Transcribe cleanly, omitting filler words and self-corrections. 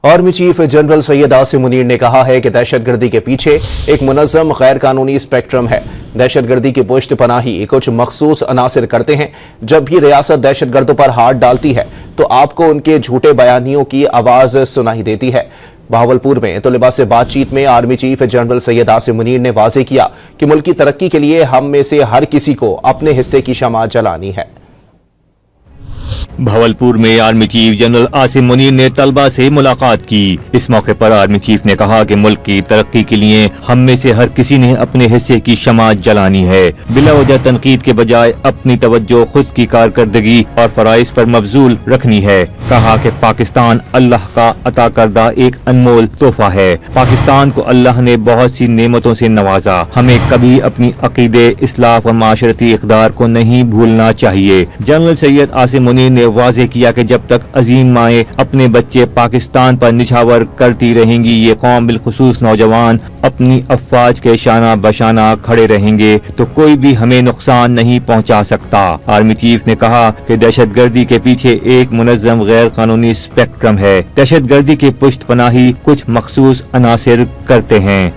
Army chief general Syed Asim Munir ने कहा है कि दहशतगर्दी के पीछे एक मुनज़्ज़म गैर कानूनी स्पेक्ट्रम है। दहशतगर्दी की पुष्ट पनाही कुछ मखसूस अनासिर करते हैं। जब भी रियासत दहशतगर्दों पर हाथ डालती है तो आपको उनके झूठे बयानियों की आवाज़ सुनाई देती है। बहावलपुर में तलबा से बातचीत में army chief general Syed Asim Munir ने वाज़ेह किया कि मुल्क की तरक्की के लिए हम में से हर किसी को अपने हिस्से की शमा जलानी है। भावलपुर में army chief general Asim Munir ने तलबा से मुलाकात की। इस मौके पर आर्मी चीफ ने कहा कि मुल्क की तरक्की के लिए हम में से हर किसी ने अपने हिस्से की शमा जलानी है। बिला वजह तनकीद के बजाय अपनी तवज्जो खुद की कारकर्दगी और फराइज पर मबजूल रखनी है। कहा कि पाकिस्तान अल्लाह का अता करदा एक अनमोल तोहफा है। पाकिस्तान को अल्लाह ने बहुत सी नेमतों से नवाजा। हमें कभी अपनी अकीदे, इस्लाह और माशरती इक़दार को नहीं भूलना चाहिए। जनरल सैयद आसिम मुनीर ने वाज़ेह किया कि जब तक अजीम माएँ अपने बच्चे पाकिस्तान पर निछावर करती रहेंगी, ये कौम बिलखुसूस नौजवान अपनी अफवाज के शाना बशाना खड़े रहेंगे तो कोई भी हमें नुकसान नहीं पहुंचा सकता। आर्मी चीफ ने कहा कि दहशतगर्दी के पीछे एक मुनज़्ज़म गैर कानूनी स्पेक्ट्रम है। दहशतगर्दी की पुष्ट पनाही कुछ मखसूस अनासिर करते हैं।